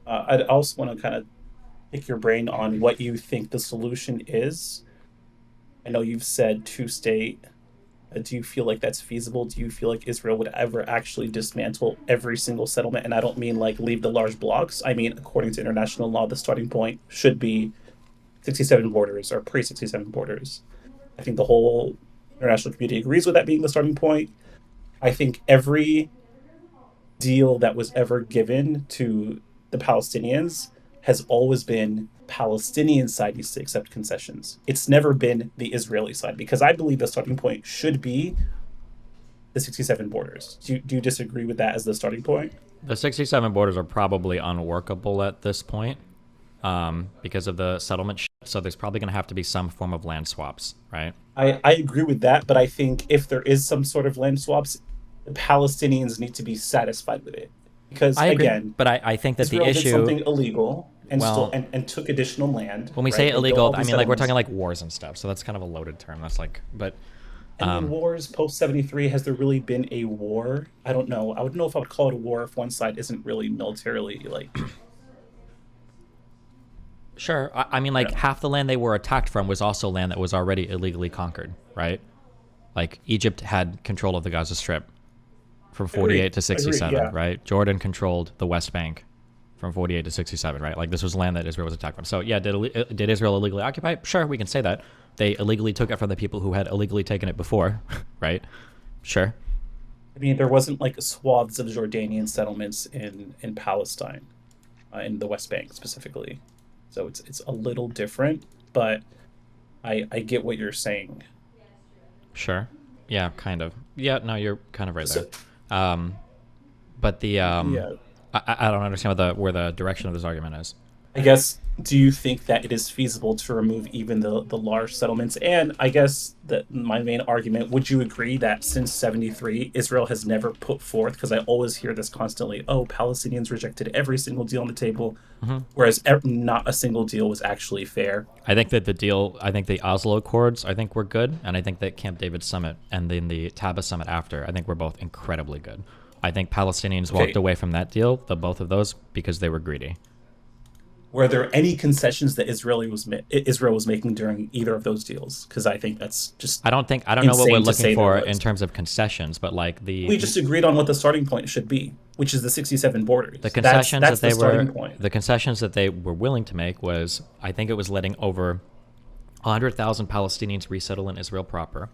I'd also want to kind of pick your brain on what you think the solution is. I know you've said two state. Do you feel like that's feasible? Do you feel like Israel would ever actually dismantle every single settlement? And I don't mean like leave the large blocks. I mean, according to international law, the starting point should be 67 borders or pre 67 borders. I think the whole international community agrees with that being the starting point. I think every deal that was ever given to the Palestinians has always been Palestinian side needs to accept concessions. It's never been the Israeli side because I believe the starting point should be the 67 borders. Do you disagree with that as the starting point? The 67 borders are probably unworkable at this point because of the settlement shift. So there's probably going to have to be some form of land swaps, right? I agree with that, but I think if there is some sort of land swaps, the Palestinians need to be satisfied with it. Because I agree. again, But I think that the Israel did issue, something illegal and still well, and took additional land, when we say right? They built illegal, all I these mean, like, we're talking settlements. like wars and stuff. So that's kind of a loaded term. That's like, but I mean, wars post 73, has there really been a war? I don't know. I would know if I would call it a war if one side isn't really militarily like, sure. I mean, you like, know. half the land they were attacked from was also land that was already illegally conquered, right? Like, Egypt had control of the Gaza Strip from 48 Agreed. to Agreed. 67, Yeah. right? Jordan controlled the West Bank from 48 to 67, right? Like, this was land that Israel was attacked from. So yeah, did Israel illegally occupy it? Sure, we can say that. They illegally took it from the people who had illegally taken it before, right? Sure. I mean, there wasn't like swaths of Jordanian settlements in Palestine, in the West Bank specifically. So it's a little different, but I get what you're saying. Sure. Yeah, kind of. Yeah, no, you're kind of right there. So Um, but yeah, I don't understand what the where the direction of this argument is. I guess, do you think that it is feasible to remove even the large settlements? And I guess that my main argument, would you agree that since 73, Israel has never put forth, because I always hear this constantly, oh, Palestinians rejected every single deal on the table, whereas not a single deal was actually fair. I think the Oslo Accords, I think were good, and I think that Camp David Summit and then the Taba Summit after, I think were both incredibly good. I think Palestinians walked Okay, away from that deal, the both of those, because they were greedy. were there any concessions that Israel was making during either of those deals? Because I think that's just I don't know what we're insane to looking say there for in was. terms of concessions, but like We just agreed on what the starting point should be, which is the 67 the borders. concessions That's that the they starting were point. the concessions that they were willing to make was, I think it was letting over 100,000 Palestinians resettle in Israel proper.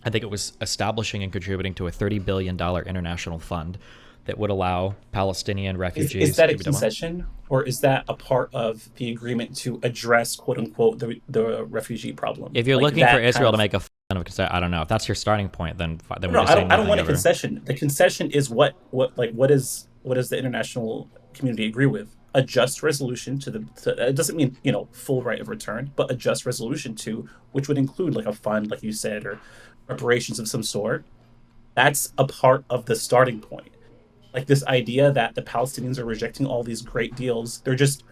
I think it was establishing and contributing to a $30 billion international fund that would allow Palestinian Is refugees that a to be done. concession, or is that a part of the agreement to address, quote unquote, the refugee problem? If you're Like looking for that kind Israel to of. make a fun of concession, I don't know. If that's your starting point, then we're No, just saying I don't nothing want a ever. concession. The concession is what does the international community agree with? A just resolution it doesn't mean, full right of return, but a just resolution to, which would include like a fund, like you said, or reparations of some sort. That's a part of the starting point. Like this idea that the Palestinians are rejecting all these great deals. They're just,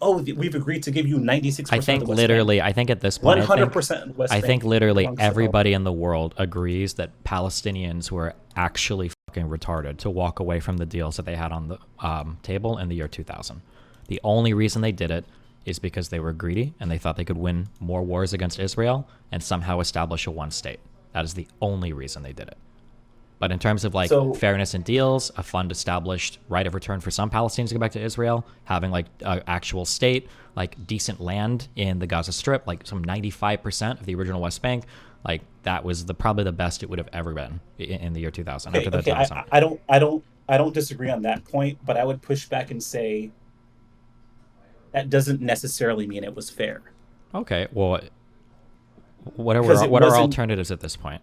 oh, we've agreed to give you 96% of the West Bank, I think at this point, 100% of the West I think Bank literally belongs to the. everybody in the world agrees that Palestinians were actually fucking retarded to walk away from the deals that they had on the table in the year 2000. The only reason they did it is because they were greedy and they thought they could win more wars against Israel and somehow establish a one state. That is the only reason they did it. But in terms of like So fairness in deals, a fund established right of return for some Palestinians to go back to Israel, having like an actual state, like decent land in the Gaza Strip, like some 95% of the original West Bank, like that was probably the best it would have ever been in the year 2000 okay, after the okay, Taba Summit. I don't disagree on that point, but I would push back and say that doesn't necessarily mean it was fair Okay, well, because it what are wasn't. alternatives at this point?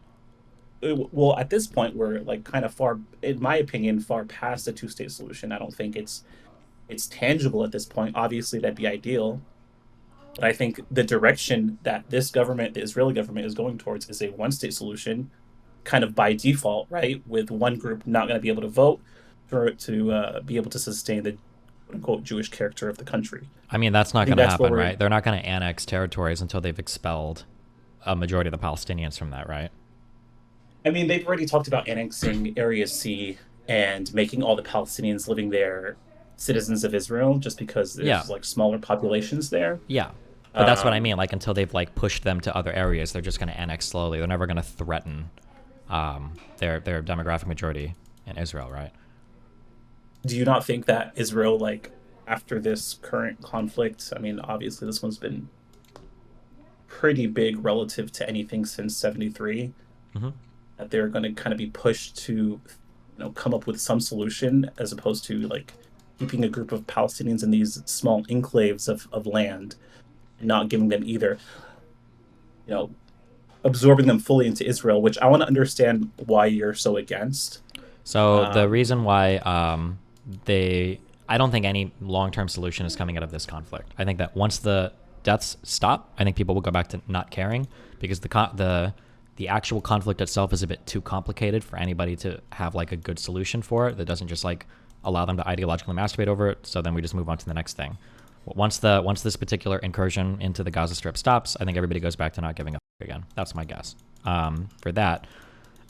Well, at this point, we're like kind of far, in my opinion, far past a two-state solution. I don't think it's tangible at this point. Obviously, that'd be ideal, but I think the direction that this government, the Israeli government, is going towards is a one-state solution, kind of by default, right? With one group not going to be able to vote for it to be able to sustain the quote unquote Jewish character of the country. I mean, that's I not think going to that's where happen, we're. right? They're not going to annex territories until they've expelled a majority of the Palestinians from that, right? I mean, they've already talked about annexing Area C and making all the Palestinians living there citizens of Israel just because Yeah, there's like smaller populations there. yeah. But that's what I Um, mean. Like until they've like pushed them to other areas, they're just going to annex slowly. They're never going to threaten their demographic majority in Israel, right? do you not think that Israel, like after this current conflict, I mean, obviously this one's been pretty big relative to anything since 73, Mm-hmm. that they're going to kind of be pushed to, come up with some solution as opposed to like keeping a group of Palestinians in these small enclaves of land and not giving them either, you know, absorbing them fully into Israel, which I want to understand why you're so against. So the Um, reason why I don't think any long-term solution is coming out of this conflict. I think that once the deaths stop, I think people will go back to not caring because the actual conflict itself is a bit too complicated for anybody to have like a good solution for it that doesn't just like allow them to ideologically masturbate over it. So then we just move on to the next thing. Once this particular incursion into the Gaza Strip stops, I think everybody goes back to not giving a fuck again. That's my guess. For that,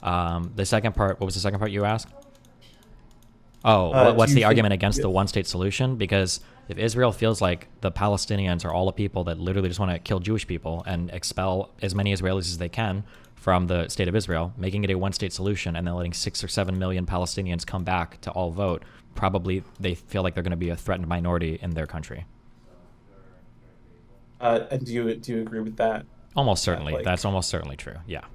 the second part. What was the second part you asked? Oh, do what's you the think? argument against the one-state solution? Because if Israel feels like the Palestinians are all the people that literally just want to kill Jewish people and expel as many Israelis as they can from the state of Israel, making it a one-state solution and then letting 6 or 7 million Palestinians come back to all vote, probably they feel like they're going to be a threatened minority in their country. And do you agree with that? Almost That certainly. like That's almost certainly true. Yeah.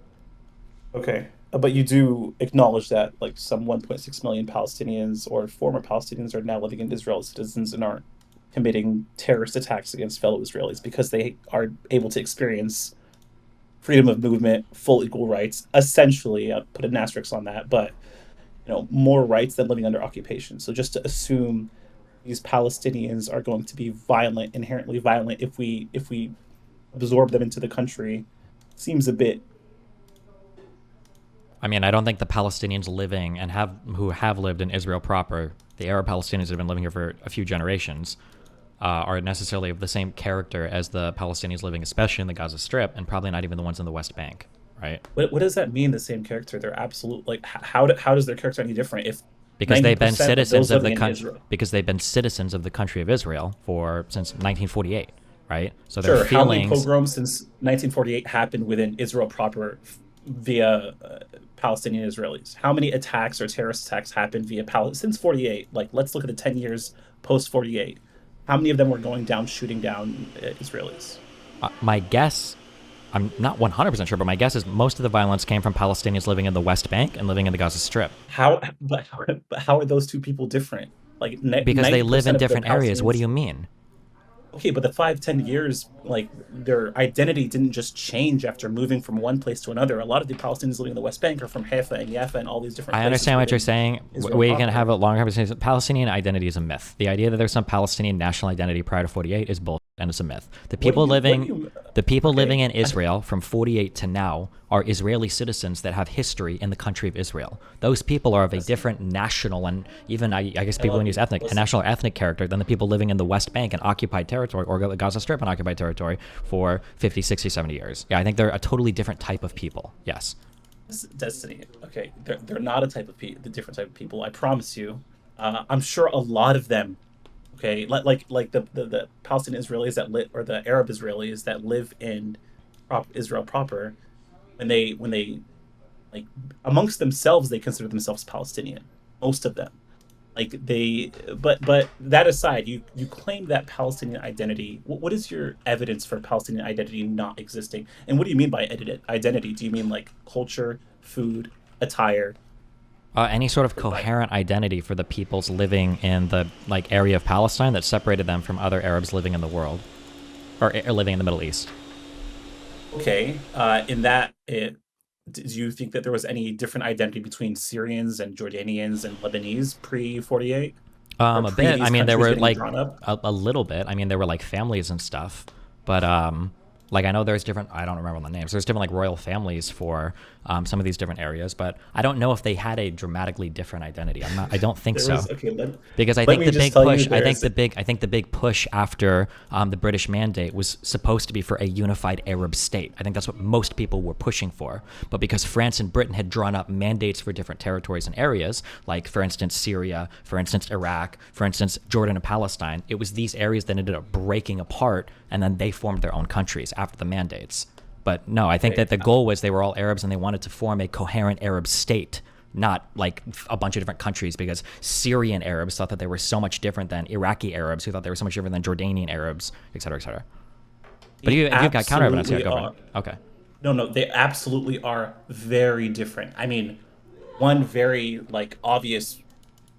okay, but you do acknowledge that like some 1.6 million Palestinians or former Palestinians are now living in Israel as citizens and aren't committing terrorist attacks against fellow Israelis because they are able to experience freedom of movement, full equal rights. Essentially, I'll put an asterisk on that, but more rights than living under occupation. So just to assume these Palestinians are going to be violent, inherently violent, if we absorb them into the country, seems a bit. I mean, I don't think the Palestinians living and who have lived in Israel proper, the Arab Palestinians that have been living here for a few generations, are necessarily of the same character as the Palestinians living, especially in the Gaza Strip, and probably not even the ones in the West Bank, right? What does that mean? The same character? They're absolute. Like how does their character any different if Because ninety they've been percent of citizens those of living the in country. Israel? Because they've been citizens of the country of Israel for since 1948, right? So their Sure. How many feelings. pogroms since 1948 happened within Israel proper via Palestinian Israelis? How many attacks or terrorist attacks happened via since 48? Like let's look at the 10 years post 48. How many of them were going down shooting down Israelis? My guess, I'm not 100% sure, but my guess is most of the violence came from Palestinians living in the West Bank and living in the Gaza Strip How are those two people different? Like because they ninety live in percent of the different areas. What do Palestinians. you mean? Okay, but the 5, 10 years, like their identity didn't just change after moving from one place to another. A lot of the Palestinians living in the West Bank are from Haifa and Yafa and all these different I places understand what you're within saying. Israel We can have proper. a long conversation. Palestinian identity is a myth. The idea that there's some Palestinian national identity prior to 48 is bullshit, and it's a myth. What do you, The people living okay, in Israel from 48 to now are Israeli citizens that have history in the country of Israel. Those people are of a listen, different national and even I guess I people love use you. ethnic a Listen, national ethnic character than the people living in the West Bank and occupied territory or the Gaza Strip and occupied territory for 50, 60, 70 years. Yeah, I think they're a totally different type of people. Yes. Destiny. Okay, they're not a type of the different type of people. I promise you. I'm sure a lot of them. Okay, like the Palestinian Israelis that live or the Arab Israelis that live in Israel proper, when they like amongst themselves they consider themselves Palestinian. Most of them. Like but that aside, you claim that Palestinian identity. What is your evidence for Palestinian identity not existing? And what do you mean by identity? Do you mean like culture, food, attire? Any sort of Like coherent identity for the peoples living in the like area of Palestine that separated them from other Arabs living in the world or living in the Middle East. okay, in that do you think that there was any different identity between Syrians and Jordanians and Lebanese pre 48 or A pre bit. I these mean, there countries were getting like drawn up? a little bit. I mean, there were like families and stuff, but Like I know there's different. I don't remember the names. There's different like royal families for some of these different areas, but I don't know if they had a dramatically different identity. I'm not. I don't think There so. was okay. Because I Let think me the just big tell you, push, there's I think the big push after the British Mandate was supposed to be for a unified Arab state. I think that's what most people were pushing for. But because France and Britain had drawn up mandates for different territories and areas, like for instance Syria, for instance Iraq, for instance Jordan and Palestine, it was these areas that ended up breaking apart, and then they formed their own countries after the mandates. But no, I think that the goal was they were all Arabs and they wanted to form a coherent Arab state, not like a bunch of different countries, because Syrian Arabs thought that they were so much different than Iraqi Arabs, who thought they were so much different than Jordanian Arabs, et cetera, et cetera. But if you've got counter evidence here, go for it. Okay. No, they absolutely are very different. I mean, one very like obvious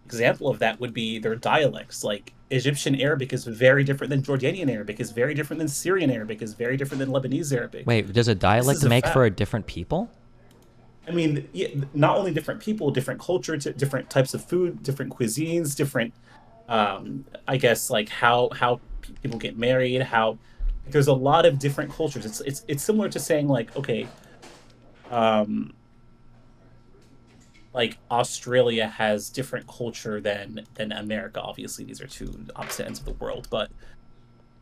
example of that would be their dialects. Like Egyptian Arabic is very different than Jordanian Arabic, is very different than Syrian Arabic, is very different than Lebanese Arabic. Wait, does a dialect a make fact. for a different people? I mean, yeah, not only different people, different culture, different types of food, different cuisines, different, I guess, like how people get married. How there's a lot of different cultures. It's similar to saying like, okay, um, like Australia has different culture than America. Obviously, these are two opposite ends of the world, but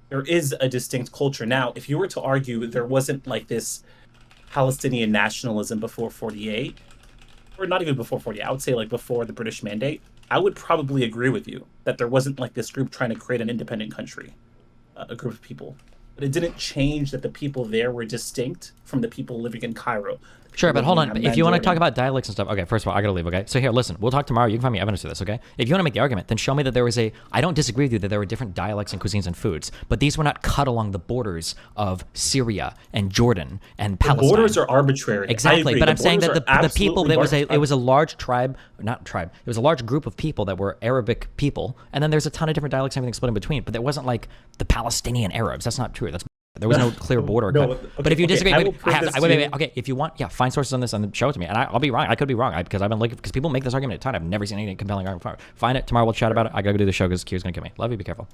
there is a distinct culture. Now, if you were to argue there wasn't like this Palestinian nationalism before 48, or not even before 48, I would say like before the British Mandate, I would probably agree with you that there wasn't like this group trying to create an independent country, a group of people. But it didn't change that the people there were distinct from the people living in Cairo. Sure, but hold on. Living in If you want to Jordan. talk about dialects and stuff, okay, first of all, I got to leave, okay? So here, listen, we'll talk tomorrow. You can find me evidence for this, okay? If you want to make the argument, then show me that there was I don't disagree with you that there were different dialects and cuisines and foods, but these were not cut along the borders of Syria and Jordan and Palestine. Borders are arbitrary. I Exactly, agree. but The I'm saying borders that are the people, that was absolutely it was a large tribe, not tribe, it was a large group of people that were Arabic people, and then there's a ton of different dialects and everything split in between, but there wasn't like the Palestinian Arabs. That's not true. There was no clear border No, cut. okay, But if you okay, disagree, I wait, will prove this to wait, you. okay, if you want, yeah, find sources on this and show it to me. And I'll be wrong. I could be wrong because I've been looking, because people make this argument a ton. I've never seen any compelling argument for it. Find it. Tomorrow we'll chat about it. I got to go do the show because Q's going to kill me. Love you. Be careful.